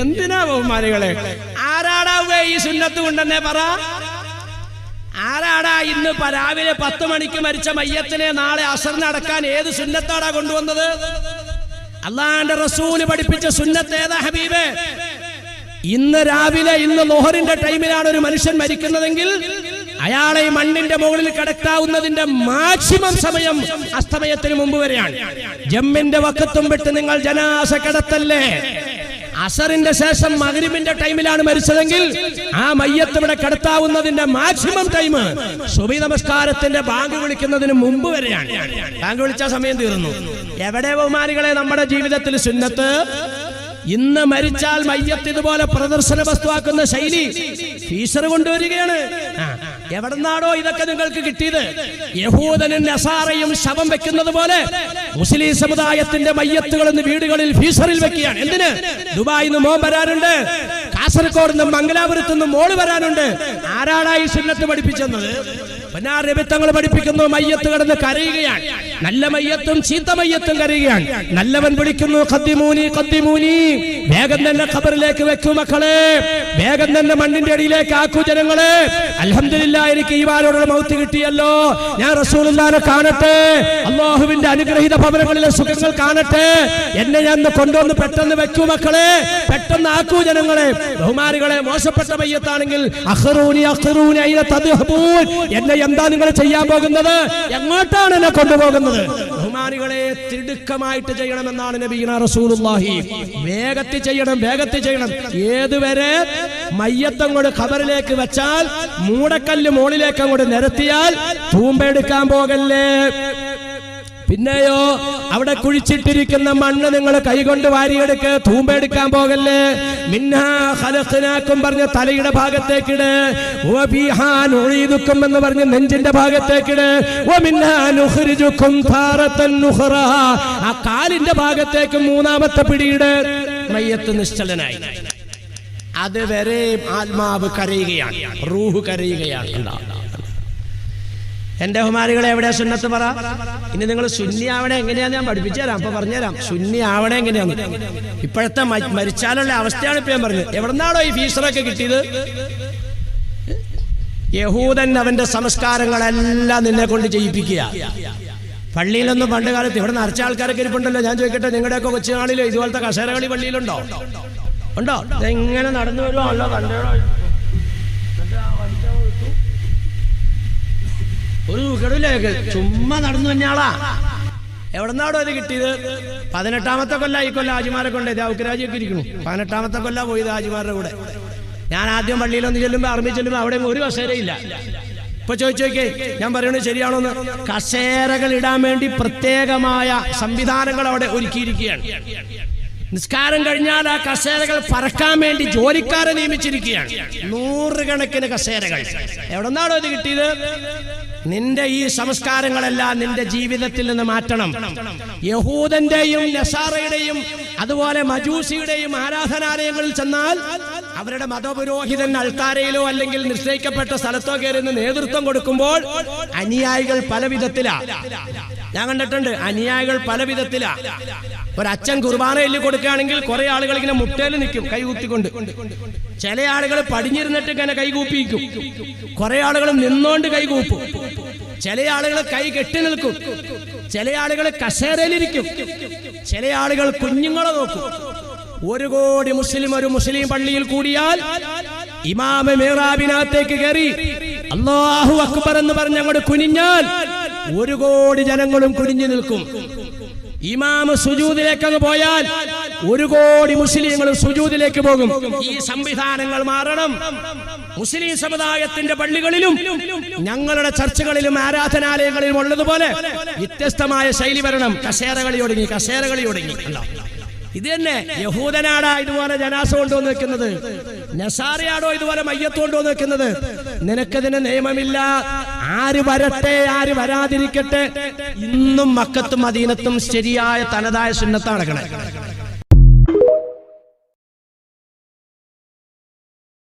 എന്തിനാ ബഹുമാനികളെ? ആരാടാവേ ഈ സുന്നത്ത് കൊണ്ടെന്നെ പറ? ആരാടാ ഇന്ന് രാവിലെ 10 മണിക്ക് മരിച്ച മയ്യത്തിനെ നാളെ അസറിന് അടക്കാൻ ഏത് സുന്നത്താടാ കൊണ്ടുവന്നത്? അള്ളാഹുവിന്റെ റസൂല് പഠിപ്പിച്ച സുന്നത്ത് ഏതാ ഹബീബേ? ഇന്ന് രാവിലെ ളുഹറിന്റെ ടൈമിലാണ് ഒരു മനുഷ്യൻ മരിക്കുന്നതെങ്കിൽ അയാളെ ഈ മണ്ണിന്റെ മുകളിൽ കിടക്കാവുന്നതിന്റെ മാക്സിമം സമയം അസ്തമയത്തിന് മുമ്പ് വരെയാണ്. ജമ്മിന്റെ വക്കത്തും വിട്ട് നിങ്ങൾ ജനാസ കിടത്തല്ലേ. അസറിന്റെ ശേഷം മഗ്രിബിന്റെ ടൈമിലാണ് മരിച്ചതെങ്കിൽ ആ മയ്യത്ത് ഇവിടെ കിടത്താവുന്നതിന്റെ മാക്സിമം ടൈം സുബഹി നമസ്കാരത്തിന്റെ ബാങ്ക് വിളിക്കുന്നതിന് മുമ്പ് വരെയാണ്. ബാങ്ക് വിളിച്ച സമയം തീർന്നു. എവിടെ ബഹുമാനികളെ നമ്മുടെ ജീവിതത്തിൽ സുന്നത്ത്? ഇന്ന് മരിച്ചാൽ മയ്യത്ത് ഇതുപോലെ പ്രദർശന വസ്തുവാക്കുന്ന ശൈലി ഫീസർ കൊണ്ടുവരികയാണ്. എവിടെന്നാണോ ഇതൊക്കെ നിങ്ങൾക്ക് കിട്ടിയത്? യഹൂദനും നസാറയും ശവം വെക്കുന്നത് പോലെ മുസ്ലിം സമുദായത്തിന്റെ മയ്യത്തുകൾ ഇന്ന് വീടുകളിൽ ഫീസറിൽ വെക്കുകയാണ്. എന്തിന്? ദുബായിൽ നിന്ന് മോൻ വരാനുണ്ട്, കാസർഗോഡ് നിന്ന് മംഗലാപുരത്ത് നിന്ന് മോള് വരാനുണ്ട്. ആരാടായി സുന്നത്ത് പഠിപ്പിച്ചെന്നത്? തങ്ങൾ പഠിപ്പിക്കുന്നു, മയ്യത്ത് കിടന്ന് കരയുകയാണ്. നല്ല മയ്യത്തും ചീത്ത മയ്യത്തും കരയുകയാണ്. നല്ലവൻ വിളിക്കുന്നു, ഖദ്ദിമൂനി ഖദ്ദിമൂനി, വേഗം തന്നെ ഖബറിലേക്ക് വെക്കൂ മക്കളെ, വേഗം തന്നെ മണ്ണിന്റെ അടിയിലേക്ക് ആക്കൂ ജനങ്ങളെ. അൽഹംദുലില്ലാഹ്, എനിക്ക് ഈമാനോടുള്ള മൗത്ത് കിട്ടിയല്ലോ, ഞാൻ റസൂലുള്ളാഹിനെ കാണട്ടെ, അല്ലാഹുവിന്റെ അനുഗ്രഹീത ഭവനങ്ങളിലെ സുഖങ്ങൾ കാണട്ടെ, എന്നെ ഞാൻ കൊണ്ടുവന്ന് പെട്ടെന്ന് വെക്കൂ മക്കളെ, പെട്ടെന്ന് ആക്കൂ ജനങ്ങളെ. ബഹുമാനികളെ, മോശപ്പെട്ട മയ്യത്താണെങ്കിൽ അഖ്റൂനി അഖ്റൂനി അയ്ന തദ്ഹബൂൻ, എന്നെ എന്താ നിങ്ങൾ ചെയ്യാൻ പോകുന്നത്? എങ്ങോട്ടാണ് എന്നെ കൊണ്ടുപോകുന്നത്? ബഹുമാനികളെ, തിടുക്കമായിട്ട് ചെയ്യണമെന്നാണ് നബിയുനാ റസൂലുള്ളാഹി. വേഗത്തിൽ ചെയ്യണം, വേഗത്തിൽ ചെയ്യണം. ഏതുവരെ? മയ്യത്തങ്ങോട്ട് ഖബറിലേക്ക് വെച്ചാൽ, മൂടക്കല്ല് മുകളിലേക്ക് അങ്ങോട്ട് നിരത്തിയാൽ തൂമ്പെടുക്കാൻ പോകല്ലേ. പിന്നെയോ, അവിടെ കുഴിച്ചിട്ടിരിക്കുന്ന മണ്ണ് നിങ്ങൾ കൈകൊണ്ട് വാരിയെടുക്ക്, തൂമ്പെടുക്കാൻ പോകല്ലേ. മിൻഹാ ഖലഖനാകും പറഞ്ഞ തലയുടെ ഭാഗത്തേക്കിട്, വഫീഹാ നുഈദുക്കും എന്ന് പറഞ്ഞ നെഞ്ചിന്റെ ഭാഗത്തേക്കിട്, വമിൻഹാ നുഖ്രിജുക്കും താറത്തൻ നുഖറാ, ആ കാലിന്റെ ഭാഗത്തേക്ക് മൂന്നാമത്തെ പിടിയിട്. മയ്യത്ത് നിശ്ചലനായി. അതുവരെ ആത്മാവ് കരയുകയാണ്, റൂഹ് കരയുകയാണ്. എന്റെ ബഹുമാനികളെ, എവിടെ സുന്നത്ത് പറ? ഇനി നിങ്ങൾ സുന്നി ആവണേ എങ്ങനെയാന്ന് ഞാൻ പഠിപ്പിച്ചു തരാം. അപ്പൊ പറഞ്ഞുതരാം സുന്നി ആവണേ എങ്ങനെയാന്ന്. ഇപ്പോഴത്തെ മരിച്ചാലുള്ള അവസ്ഥയാണ് ഇപ്പൊ ഞാൻ പറഞ്ഞത്. എവിടെന്നാണോ ഈ ഫീസറൊക്കെ കിട്ടിയത്? യഹൂദൻ അവന്റെ സംസ്കാരങ്ങളെല്ലാം നിന്നെ കൊണ്ട് ചെയ്യിപ്പിക്കുക. പള്ളിയിലൊന്നും പണ്ട് കാലത്ത് ഇവിടെ നിറച്ച ആൾക്കാരൊക്കെ ഇരിപ്പുണ്ടല്ലോ. ഞാൻ ചോദിക്കട്ടെ, നിങ്ങളുടെയൊക്കെ കൊച്ചുനാളിൽ ഇതുപോലത്തെ കസേരകളി പള്ളിയിലുണ്ടോ? ഉണ്ടോ? ഇതെങ്ങനെ നടന്നു വരുവാണല്ലോ, കണ്ടോ? ഒരു കെടുവിലേക്ക് ചുമ്മാ നടന്നു തന്നെയാളാ. എവിടെന്നാടോ ഇത് കിട്ടിയത്? 18ാമത്തെ കൊല്ല ഈ കൊല്ലം ഹാജിമാരെ കൊണ്ട് ഔക്കരാജിയൊക്കെ ഇരിക്കുന്നു. 18ാമത്തെ കൊല്ല പോയത് ഹാജിമാരുടെ കൂടെ. ഞാൻ ആദ്യം പള്ളിയിലൊന്ന് ചെല്ലുമ്പോൾ, അറബി ചെല്ലുമ്പോൾ അവിടെ ഒരു കസേരയില്ല. ഇപ്പൊ ചോദിച്ചോക്കേ, ഞാൻ പറയുന്നത് ശരിയാണോന്ന്? കസേരകൾ ഇടാൻ വേണ്ടി പ്രത്യേകമായ സംവിധാനങ്ങൾ അവിടെ ഒരുക്കിയിരിക്കുകയാണ്. നിസ്കാരം കഴിഞ്ഞാൽ ആ കസേരകൾ പറക്കാൻ വേണ്ടി ജോലിക്കാരെ നിയമിച്ചിരിക്കുകയാണ്. 100 കണക്കിന് കസേരകൾ. എവിടെന്നാണോ ഇത് കിട്ടിയത്? നിന്റെ ഈ സംസ്കാരങ്ങളെല്ലാം നിന്റെ ജീവിതത്തിൽ നിന്ന് മാറ്റണം. യഹൂദന്റെയും നസാറയുടെയും അതുപോലെ മജൂസിയുടെയും ആരാധനാലയങ്ങളിൽ ചെന്നാൽ അവരുടെ മതപുരോഹിതൻ അൾത്താരയിലോ അല്ലെങ്കിൽ നിശ്ചയിക്കപ്പെട്ട സ്ഥലത്തോ കയറി നേതൃത്വം കൊടുക്കുമ്പോൾ അനുയായികൾ പല വിധത്തിലാ. ഞാൻ കണ്ടിട്ടുണ്ട്, അനുയായികൾ പല വിധത്തിലാ. ഒരച്ഛൻ കുർബാന എല്ലി കൊടുക്കുകയാണെങ്കിൽ കുറെ ആളുകൾ ഇങ്ങനെ മുട്ടയിൽ നിൽക്കും കൈകൂത്തിക്കൊണ്ട്. ചില ആളുകൾ പടിഞ്ഞിരുന്നിട്ട് ഇങ്ങനെ കൈകൂപ്പിക്കും. കുറെ ആളുകൾ നിന്നോണ്ട് കൈകൂപ്പും. ചില ആളുകൾ കൈ കെട്ടി നിൽക്കും. ചില ആളുകൾ കസേരയിലിരിക്കും. ചില ആളുകൾ കുഞ്ഞുങ്ങളെ നോക്കും. 1 കോടി മുസ്ലിം ഒരു മുസ്ലിം പള്ളിയിൽ കൂടിയാൽ ഇമാമ മിഹ്റാബിനകത്തേക്ക് കയറി അല്ലാഹു അക്ബർ എന്ന് പറഞ്ഞ് അങ്ങോട്ട് കുനിഞ്ഞാൽ 1 കോടി ജനങ്ങളും കുനിഞ്ഞു നിൽക്കും. ഇമാം സുജൂദിലേക്ക് അങ്ങ് പോയാൽ 1 കോടി മുസ്ലിങ്ങളും സുജൂദിലേക്ക് പോകും. ഈ സംവിധാനങ്ങൾ മാറണം. മുസ്ലിം സമുദായത്തിന്റെ പള്ളികളിലും ഞങ്ങളുടെ ചർച്ചകളിലും ആരാധനാലയങ്ങളിലും ഉള്ളതുപോലെ വ്യത്യസ്തമായ ശൈലി വരണം. കസേരകളി ഒടുങ്ങി. ഇത് തന്നെ യഹൂദനാടാ ഇതുപോലെ ജനാസ കൊണ്ടുവന്ന് വെക്കുന്നത്, നസാറയാടോ ഇതുപോലെ മയ്യത്ത് കൊണ്ടുവന്ന് വെക്കുന്നത്. നിനക്കതിന് നിയമമില്ല. ആര് വരട്ടെ ആര് വരാതിരിക്കട്ടെ, ഇന്നും മക്കത്തും മദീനത്തും ശരിയായ തനതായ സുന്നത്താണ് നടക്കണേ.